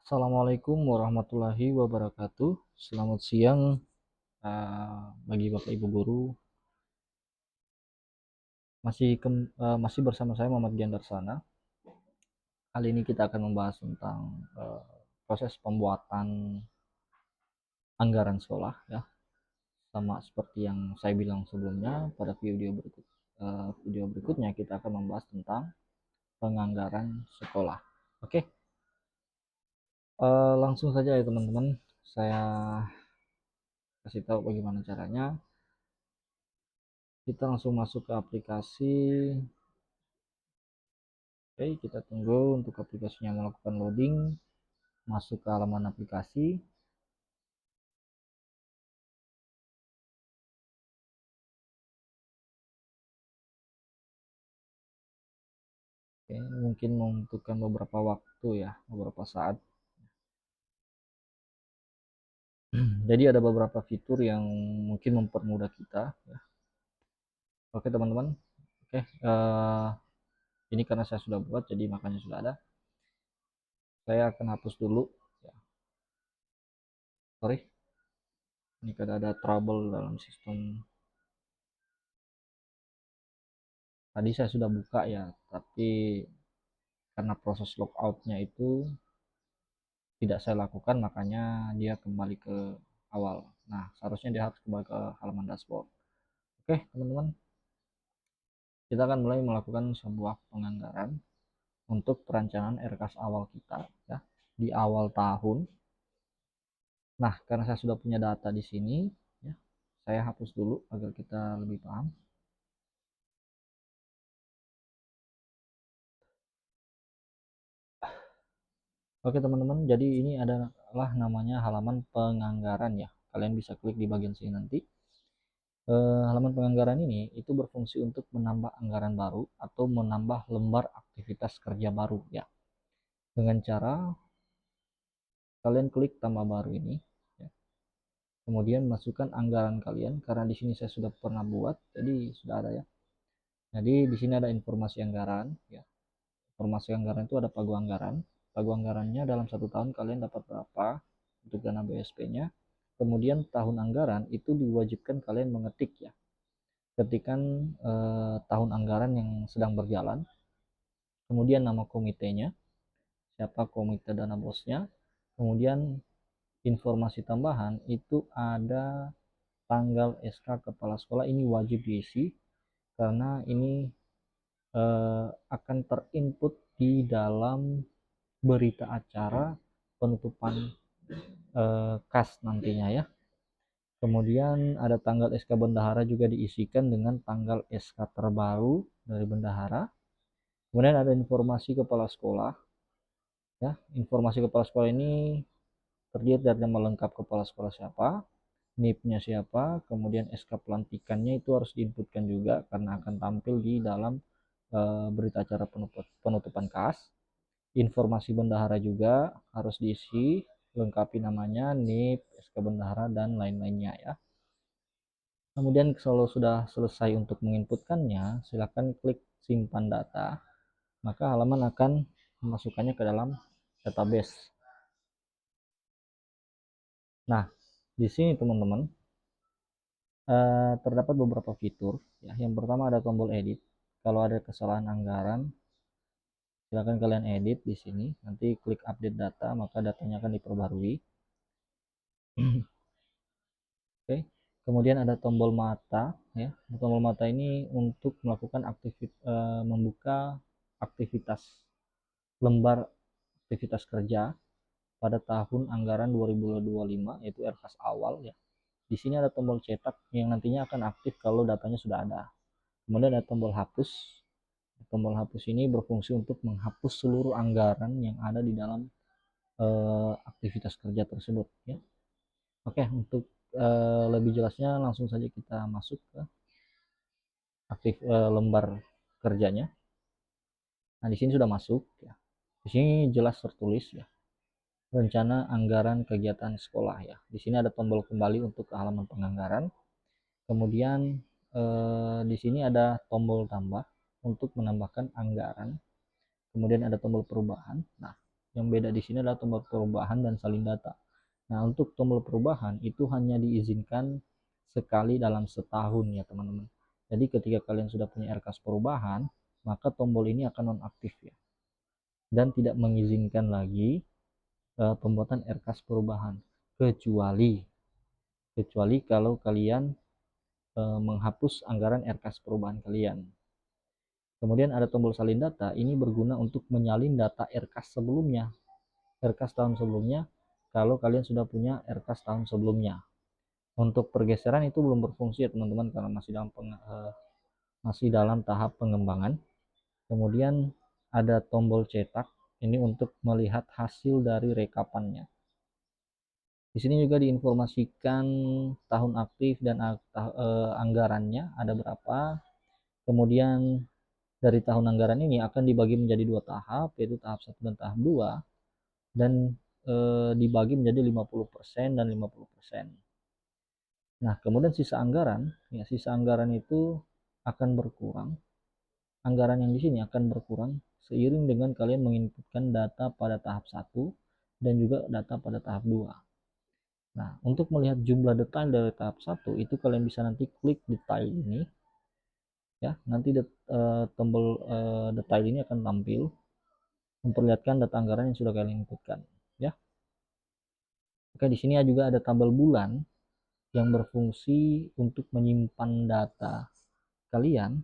Assalamualaikum warahmatullahi wabarakatuh. Selamat siang bagi Bapak Ibu guru. Masih bersama saya Muhammad Giandarsana. Kali ini kita akan membahas tentang proses pembuatan anggaran sekolah ya. Sama seperti yang saya bilang sebelumnya, pada video berikutnya kita akan membahas tentang penganggaran sekolah. Oke, langsung saja ya teman-teman. Saya kasih tahu bagaimana caranya. Kita langsung masuk ke aplikasi. Oke, kita tunggu untuk aplikasinya melakukan loading, masuk ke halaman aplikasi. Oke, mungkin membutuhkan beberapa waktu ya, beberapa saat. Jadi ada beberapa fitur yang mungkin mempermudah kita ya. Oke teman-teman, oke, ini karena saya sudah buat, jadi makanya sudah ada. Saya akan hapus dulu ya. Sorry, ini karena ada trouble dalam sistem. Tadi saya sudah buka ya, tapi karena proses logoutnya itu tidak saya lakukan, makanya dia kembali ke awal. Nah, seharusnya dia harus kembali ke halaman dashboard. Oke teman-teman, kita akan mulai melakukan sebuah penganggaran untuk perencanaan RKAS awal kita ya, di awal tahun. Nah, karena saya sudah punya data di sini ya, saya hapus dulu agar kita lebih paham. Oke teman-teman, jadi ini adalah namanya halaman penganggaran ya. Kalian bisa klik di bagian sini nanti. Halaman penganggaran ini itu berfungsi untuk menambah anggaran baru atau menambah lembar aktivitas kerja baru ya. Dengan cara kalian klik tambah baru ini ya. Kemudian masukkan anggaran kalian, karena di sini saya sudah pernah buat, jadi sudah ada ya. Jadi di sini ada informasi anggaran ya. Informasi anggaran itu ada pagu anggaran. Pagu anggarannya dalam satu tahun kalian dapat berapa untuk dana BSP-nya. Kemudian tahun anggaran itu diwajibkan kalian mengetik ya. Ketikan tahun anggaran yang sedang berjalan. Kemudian nama komitenya, siapa komite dana bosnya. Kemudian informasi tambahan itu ada tanggal SK kepala sekolah, ini wajib diisi karena ini akan terinput di dalam berita acara penutupan kas nantinya ya. Kemudian ada tanggal SK bendahara juga diisikan dengan tanggal SK terbaru dari bendahara. Kemudian ada informasi kepala sekolah ya. Informasi kepala sekolah ini terdiri dari nama lengkap kepala sekolah siapa, NIP-nya siapa, kemudian SK pelantikannya itu harus diinputkan juga karena akan tampil di dalam berita acara penutupan kas. Informasi bendahara juga harus diisi, lengkapi namanya, NIP, SK bendahara, dan lain-lainnya ya. Kemudian kalau sudah selesai untuk menginputkannya, silakan klik simpan data, maka halaman akan memasukkannya ke dalam database. Nah, di sini teman-teman terdapat beberapa fitur ya. Yang pertama ada tombol edit. Kalau ada kesalahan anggaran, silakan kalian edit di sini. Nanti klik update data, maka datanya akan diperbarui. Oke. Kemudian ada tombol mata ya. Tombol mata ini untuk melakukan membuka aktivitas lembar aktivitas kerja pada tahun anggaran 2025, yaitu RKAS awal ya. Di sini ada tombol cetak yang nantinya akan aktif kalau datanya sudah ada. Kemudian ada tombol hapus. Tombol hapus ini berfungsi untuk menghapus seluruh anggaran yang ada di dalam aktivitas kerja tersebut ya. Oke, untuk lebih jelasnya langsung saja kita masuk ke lembar kerjanya. Nah, di sini sudah masuk ya. Di sini jelas tertulis ya, rencana anggaran kegiatan sekolah ya. Di sini ada tombol kembali untuk ke halaman penganggaran. Kemudian di sini ada tombol tambah untuk menambahkan anggaran. Kemudian ada tombol perubahan. Nah, Yang beda di sini adalah tombol perubahan dan salin data. Nah, untuk tombol perubahan itu hanya diizinkan sekali dalam setahun ya teman-teman. Jadi ketika kalian sudah punya RKAS perubahan, maka tombol ini akan nonaktif ya, dan tidak mengizinkan lagi pembuatan RKAS perubahan, kecuali kalau kalian menghapus anggaran RKAS perubahan kalian. Kemudian ada tombol salin data, ini berguna untuk menyalin data RKAS sebelumnya, RKAS tahun sebelumnya, kalau kalian sudah punya RKAS tahun sebelumnya. Untuk pergeseran itu belum berfungsi ya teman-teman, karena masih dalam tahap pengembangan. Kemudian ada tombol cetak, ini untuk melihat hasil dari rekapannya. Di sini juga diinformasikan tahun aktif dan anggarannya ada berapa. Kemudian dari tahun anggaran ini akan dibagi menjadi 2 tahap, yaitu tahap 1 dan tahap 2, dan dibagi menjadi 50% dan 50%. Nah, kemudian sisa anggaran itu akan berkurang. Anggaran yang di sini akan berkurang seiring dengan kalian menginputkan data pada tahap 1 dan juga data pada tahap 2. Nah, untuk melihat jumlah detail dari tahap 1 itu kalian bisa nanti klik detail ini ya. Nanti tombol detail ini akan tampil memperlihatkan data anggaran yang sudah kalian inputkan ya. Oke, di sini juga ada tabel bulan yang berfungsi untuk menyimpan data kalian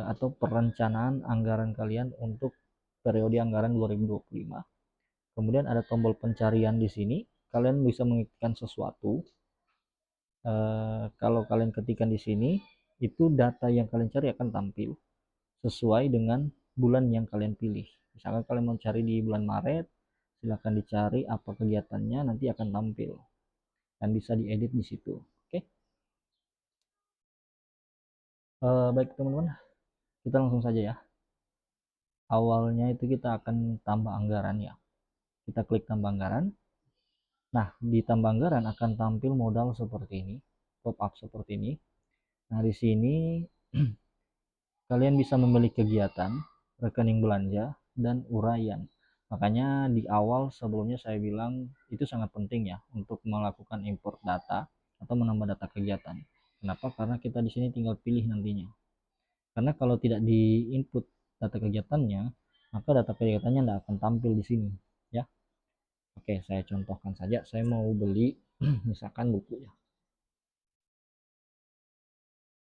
atau perencanaan anggaran kalian untuk periode anggaran 2025. Kemudian ada tombol pencarian di sini. Kalian bisa mengetikkan sesuatu. Kalau kalian ketikkan di sini, itu data yang kalian cari akan tampil sesuai dengan bulan yang kalian pilih. Misalkan kalian mau cari di bulan Maret, silahkan dicari apa kegiatannya, nanti akan tampil dan bisa diedit di situ. Oke, baik teman-teman, kita langsung saja ya. Awalnya itu kita akan tambah anggaran ya. Kita klik tambah anggaran. Nah, di tambah anggaran akan tampil modal seperti ini, pop up seperti ini. Nah, di sini kalian bisa memilih kegiatan, rekening belanja, dan uraian. Makanya di awal sebelumnya saya bilang itu sangat penting ya untuk melakukan import data atau menambah data kegiatan. Kenapa? Karena kita di sini tinggal pilih nantinya. Karena kalau tidak di input data kegiatannya, maka data kegiatannya tidak akan tampil di sini ya. Oke, saya contohkan saja. Saya mau beli misalkan buku ya.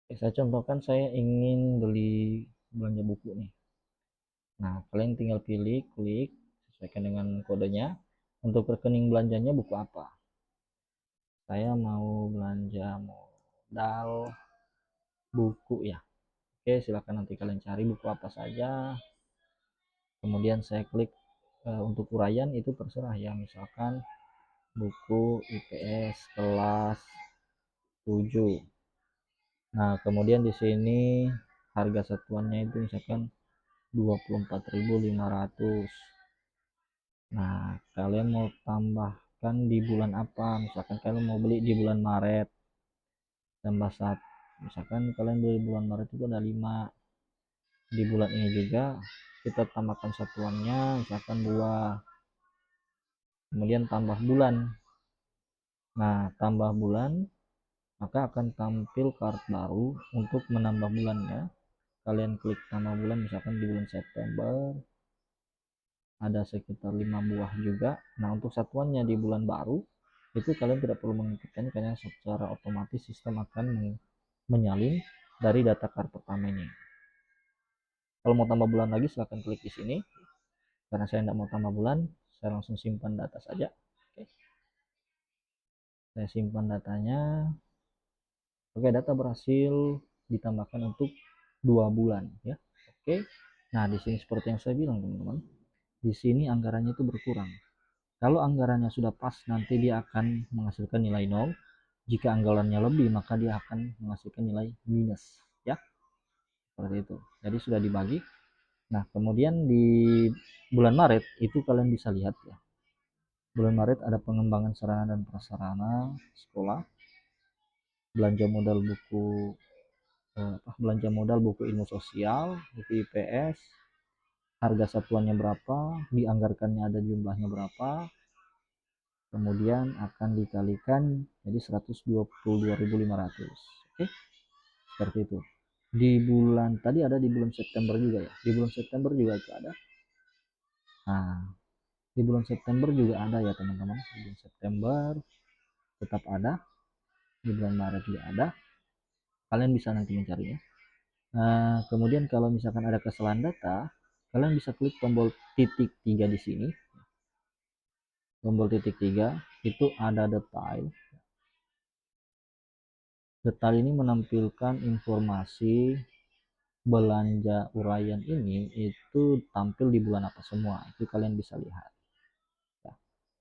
Oke, saya contohkan saya ingin beli belanja buku nih. Nah, kalian tinggal pilih, klik, sesuaikan dengan kodenya. Untuk rekening belanjanya buku apa? Saya mau belanja modal buku ya. Oke, silakan nanti kalian cari buku apa saja. Kemudian saya klik untuk uraian itu terserah ya. Misalkan buku IPS kelas 7. Nah, kemudian di sini harga satuannya itu misalkan 24.500. Nah, kalian mau tambahkan di bulan apa? Misalkan kalian mau beli di bulan Maret, tambah 1. Misalkan kalian beli bulan Maret itu ada 5. Di bulan ini juga kita tambahkan satuannya, misalkan 2. Kemudian tambah bulan. Nah, tambah bulan, maka akan tampil kart baru untuk menambah bulannya. Kalian klik tambah bulan, misalkan di bulan September. Ada sekitar 5 buah juga. Nah, untuk satuannya di bulan baru itu kalian tidak perlu menginputkan karena secara otomatis sistem akan menyalin dari data card pertama ini. Kalau mau tambah bulan lagi silahkan klik di sini. Karena saya tidak mau tambah bulan, saya langsung simpan data saja. Oke. Saya simpan datanya. Oke, data berhasil ditambahkan untuk 2 bulan ya. Oke. Nah, di sini seperti yang saya bilang teman-teman, di sini anggarannya itu berkurang. Kalau anggarannya sudah pas, nanti dia akan menghasilkan nilai 0. Jika anggarannya lebih, maka dia akan menghasilkan nilai minus ya. Seperti itu. Jadi sudah dibagi. Nah, kemudian di bulan Maret itu kalian bisa lihat ya. Bulan Maret ada pengembangan sarana dan prasarana sekolah, belanja modal buku belanja modal buku ilmu sosial, buku IPS, harga satuannya berapa, dianggarkannya ada jumlahnya berapa, kemudian akan dikalikan jadi 122.500. Oke, seperti itu. Di bulan tadi ada di bulan September juga ya. Di bulan September juga itu ada. Nah, di bulan September juga ada ya teman-teman. Di bulan September tetap ada, di bulan Maret juga ada. Kalian bisa nanti mencarinya. Nah, kemudian kalau misalkan ada kesalahan data, kalian bisa klik tombol titik 3 di sini. Tombol titik 3 itu ada detail. Detail ini menampilkan informasi belanja uraian ini itu tampil di bulan apa semua. Itu kalian bisa lihat. Ya,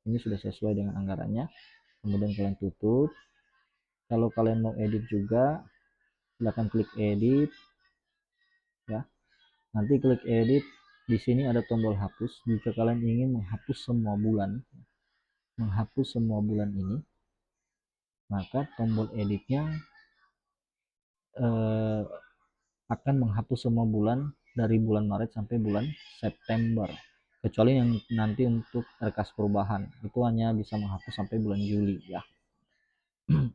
ini sudah sesuai dengan anggarannya. Kemudian kalian tutup. Kalau kalian mau edit juga, silahkan klik edit. Ya, nanti klik edit. Di sini ada tombol hapus. Jika kalian ingin menghapus semua bulan ini, maka tombol editnya eh, akan menghapus semua bulan dari bulan Maret sampai bulan September, kecuali yang nanti untuk rekas perubahan itu hanya bisa menghapus sampai bulan Juli ya.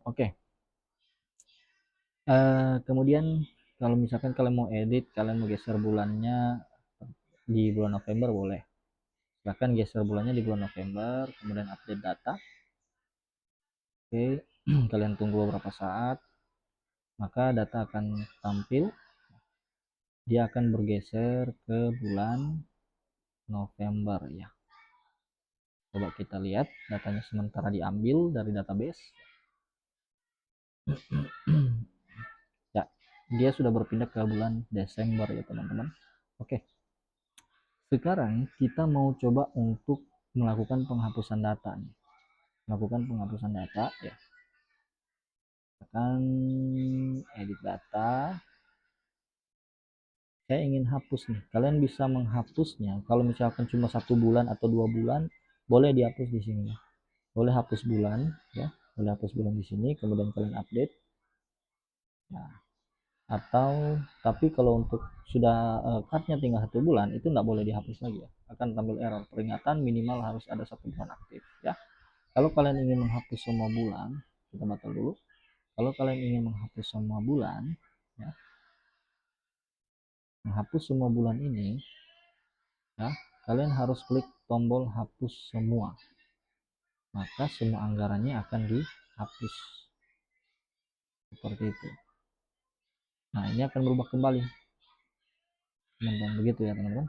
Oke. Kemudian kalau misalkan kalian mau edit, kalian mau geser bulannya di bulan November, boleh silahkan geser bulannya di bulan November, kemudian update data. Oke. Kalian tunggu beberapa saat, maka data akan tampil. Dia akan bergeser ke bulan November ya. Coba kita lihat datanya sementara diambil dari database. Ya, dia sudah berpindah ke bulan Desember ya teman-teman. Oke. Sekarang kita mau coba untuk melakukan penghapusan data nih. Melakukan penghapusan data ya. Akan edit data. Saya ingin hapus nih. Kalian bisa menghapusnya kalau misalkan cuma 1 bulan atau 2 bulan, boleh dihapus di sini ya. Boleh hapus bulan ya. Boleh hapus bulan di sini, kemudian kalian update. Nah, atau tapi kalau untuk sudah cardnya tinggal 1 bulan, itu nggak boleh dihapus lagi ya, akan tampil error peringatan minimal harus ada 1 bulan aktif ya. Kalau kalian ingin menghapus semua bulan, kita batal dulu. Kalau kalian ingin menghapus semua bulan ya, menghapus semua bulan ini ya, kalian harus klik tombol hapus semua, maka semua anggarannya akan dihapus seperti itu. Nah, ini akan berubah kembali teman-teman, begitu ya teman-teman.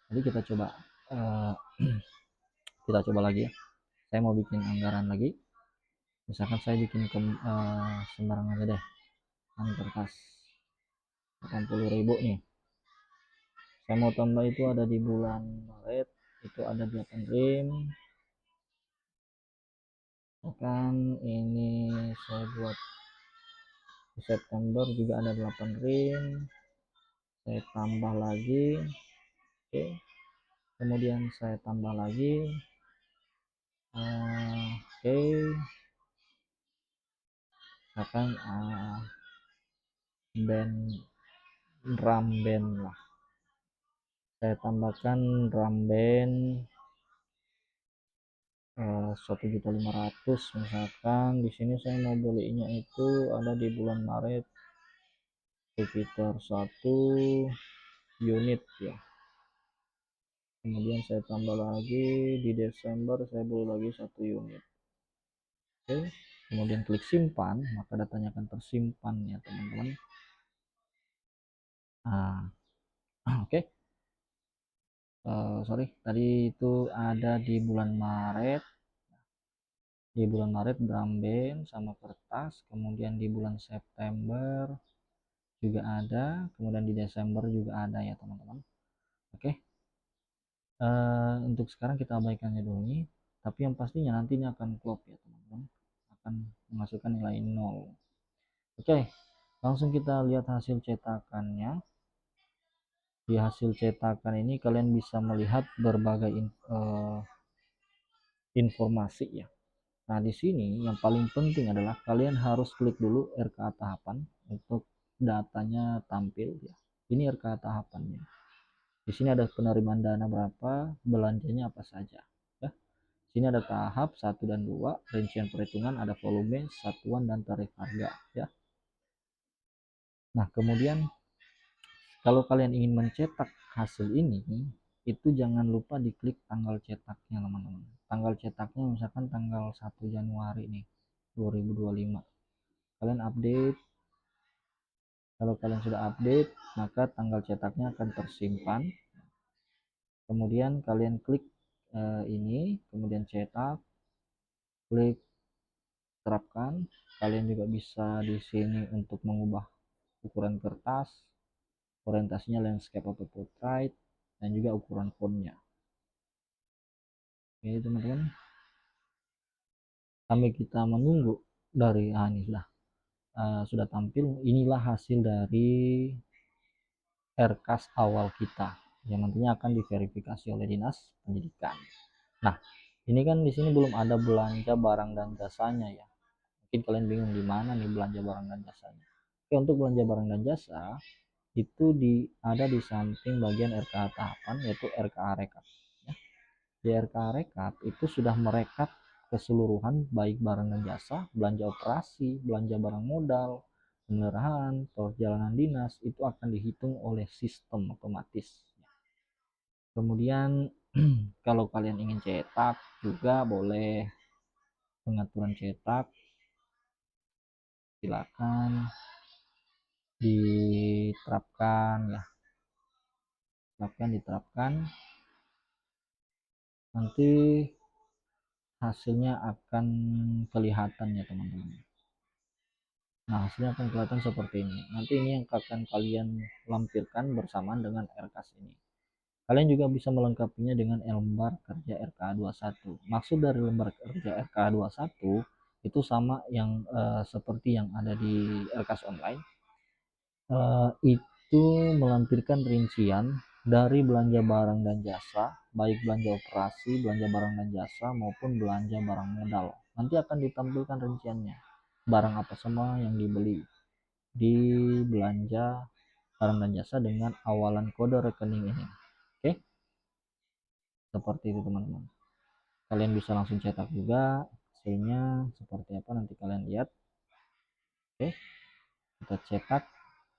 Jadi kita coba kita coba lagi ya. Saya mau bikin anggaran lagi, misalkan saya bikin sembarang aja deh, kertas 80.000 nih. Saya mau tambah itu ada di bulan Maret itu ada 8 rim. Kan ini saya buat di September juga ada 8 rim, saya tambah lagi. Oke, kemudian saya tambah lagi. Oke, akan band drum band lah, saya tambahkan drum band 1.500.000 misalkan. Di sini saya mau belinya itu ada di bulan Maret sekitar 1 unit ya. Kemudian saya tambah lagi di Desember, saya beli lagi 1 unit. Oke, kemudian klik simpan, maka datanya akan tersimpan ya teman-teman. Nah, oke. Sorry, tadi itu ada di bulan Maret. Di bulan Maret drum band sama kertas, kemudian di bulan September juga ada, kemudian di Desember juga ada ya teman-teman. Oke. Untuk sekarang kita abaikannya dulu nih, tapi yang pastinya nantinya akan klop ya teman-teman, akan menghasilkan nilai 0. Oke, langsung kita lihat hasil cetakannya. Di hasil cetakan ini kalian bisa melihat berbagai informasi ya. Nah, di sini yang paling penting adalah kalian harus klik dulu RKA tahapan untuk datanya tampil ya. Ini RKA tahapannya. Di sini ada penerimaan dana berapa, belanjanya apa saja. Ya. Sini ada tahap 1 dan 2, rincian perhitungan, ada volume, satuan, dan tarif harga. Ya. Nah, kemudian kalau kalian ingin mencetak hasil ini, itu jangan lupa diklik tanggal cetaknya, teman-teman. Tanggal cetaknya misalkan tanggal 1 Januari nih, 2025. Kalian update. Kalau kalian sudah update, maka tanggal cetaknya akan tersimpan. Kemudian kalian klik ini, kemudian cetak, klik terapkan. Kalian juga bisa di sini untuk mengubah ukuran kertas, orientasinya landscape atau portrait, dan juga ukuran fontnya. Oke teman-teman, sambil kita menunggu dari inilah sudah tampil. Inilah hasil dari RKAS awal kita yang nantinya akan diverifikasi oleh Dinas Pendidikan. Nah, ini kan di sini belum ada belanja barang dan jasanya ya. Mungkin kalian bingung di mana nih belanja barang dan jasanya. Oke, untuk belanja barang dan jasa itu ada di samping bagian RKA tahapan, yaitu RKA rekap. Ya. Di RKA rekap itu sudah merekap keseluruhan baik barang dan jasa, belanja operasi, belanja barang modal, penyerahan, perjalanan dinas, itu akan dihitung oleh sistem otomatis. Kemudian kalau kalian ingin cetak juga boleh, pengaturan cetak silakan diterapkan ya, diterapkan, nanti hasilnya akan kelihatan ya teman-teman. Nah, hasilnya akan kelihatan seperti ini. Nanti ini yang akan kalian lampirkan bersamaan dengan RKAS ini. Kalian juga bisa melengkapinya dengan lembar kerja RKA 21. Maksud dari lembar kerja RKA 21 itu sama yang seperti yang ada di RKAS online. Itu melampirkan rincian dari belanja barang dan jasa, baik belanja operasi, belanja barang dan jasa, maupun belanja barang modal. Nanti akan ditampilkan rinciannya, barang apa semua yang dibeli di belanja barang dan jasa dengan awalan kode rekening ini. Oke, seperti itu teman-teman. Kalian bisa langsung cetak juga, hasilnya seperti apa nanti kalian lihat. Oke, kita cetak,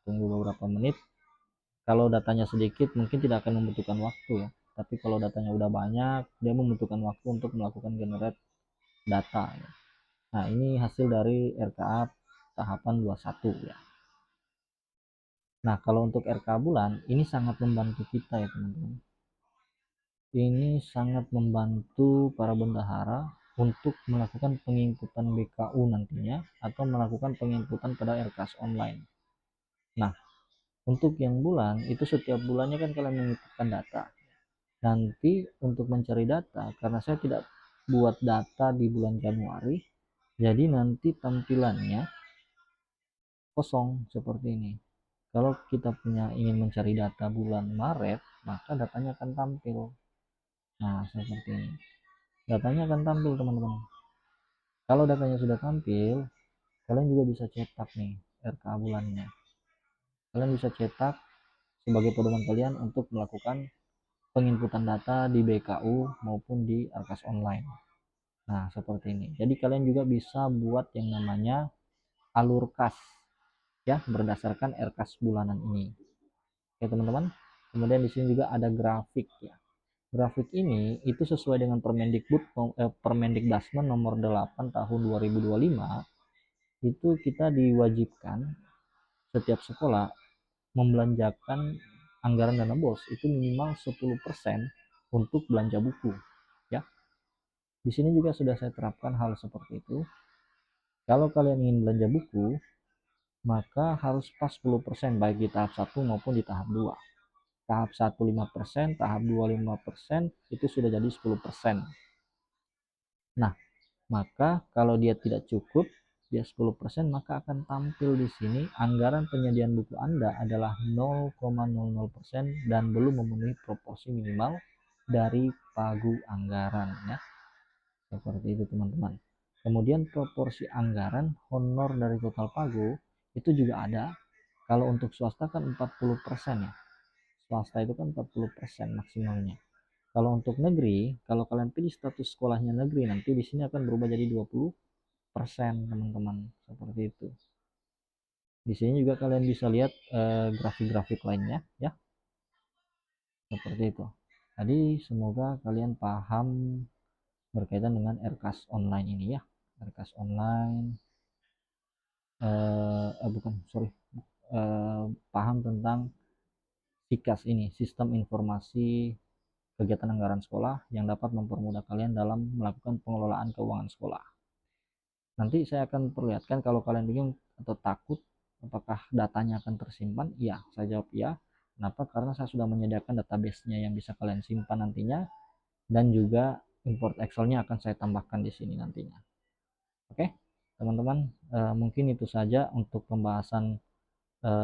tunggu beberapa menit. Kalau datanya sedikit mungkin tidak akan membutuhkan waktu ya, tapi kalau datanya udah banyak dia membutuhkan waktu untuk melakukan generate data ya. Nah, ini hasil dari RKA tahapan 21 ya. Nah, kalau untuk RKA bulan ini sangat membantu kita ya teman-teman. Ini sangat membantu para bendahara untuk melakukan penginputan BKU nantinya, atau melakukan penginputan pada RKAS online. Nah, untuk yang bulan itu setiap bulannya kan kalian menginputkan data. Nanti untuk mencari data, karena saya tidak buat data di bulan Januari, jadi nanti tampilannya kosong seperti ini. Kalau kita ingin mencari data bulan Maret, maka datanya akan tampil. Nah, seperti ini. Datanya akan tampil teman-teman. Kalau datanya sudah tampil, kalian juga bisa cetak nih RKA bulannya. Kalian bisa cetak sebagai pedoman kalian untuk melakukan penginputan data di BKU maupun di RKAS online. Nah, seperti ini. Jadi kalian juga bisa buat yang namanya alur kas ya, berdasarkan RKAS bulanan ini. Oke teman-teman. Kemudian di sini juga ada grafik ya. Grafik ini itu sesuai dengan Permendikbudasmen nomor 8 tahun 2025. Itu kita diwajibkan setiap sekolah membelanjakan anggaran dana BOS itu minimal 10% untuk belanja buku ya. Di sini juga sudah saya terapkan hal seperti itu. Kalau kalian ingin belanja buku, maka harus pas 10% baik di tahap 1 maupun di tahap 2. Tahap 1 5%, tahap 2 5%, itu sudah jadi 10%. Nah, maka kalau dia tidak cukup, dia 10%, maka akan tampil di sini anggaran penyediaan buku Anda adalah 0,00% dan belum memenuhi proporsi minimal dari pagu anggaran ya. Seperti itu teman-teman. Kemudian proporsi anggaran honor dari total pagu itu juga ada. Kalau untuk swasta kan 40% ya. swasta itu kan 40% maksimalnya. Kalau untuk negeri, kalau kalian pilih status sekolahnya negeri, nanti di sini akan berubah jadi 20%, teman-teman. Seperti itu. Di sini juga kalian bisa lihat grafik-grafik lainnya ya. Seperti itu. Jadi semoga kalian paham berkaitan dengan RKAS online ini ya. RKAS online bukan, sorry. Paham tentang SIKAS ini, Sistem Informasi Kegiatan Anggaran Sekolah, yang dapat mempermudah kalian dalam melakukan pengelolaan keuangan sekolah. Nanti saya akan perlihatkan, kalau kalian bingung atau takut apakah datanya akan tersimpan, iya, saya jawab iya. Kenapa? Karena saya sudah menyediakan database-nya yang bisa kalian simpan nantinya, dan juga import Excel-nya akan saya tambahkan di sini nantinya. Oke, teman-teman, mungkin itu saja untuk pembahasan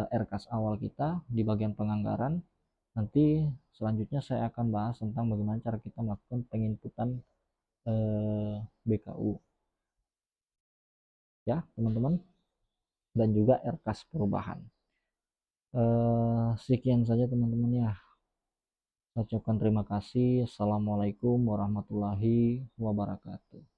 RKAS awal kita di bagian penganggaran. Nanti selanjutnya saya akan bahas tentang bagaimana cara kita melakukan penginputan BKU ya teman-teman, dan juga RKAS perubahan. Sekian saja teman-teman ya. Saya ucapkan terima kasih. Assalamualaikum warahmatullahi wabarakatuh.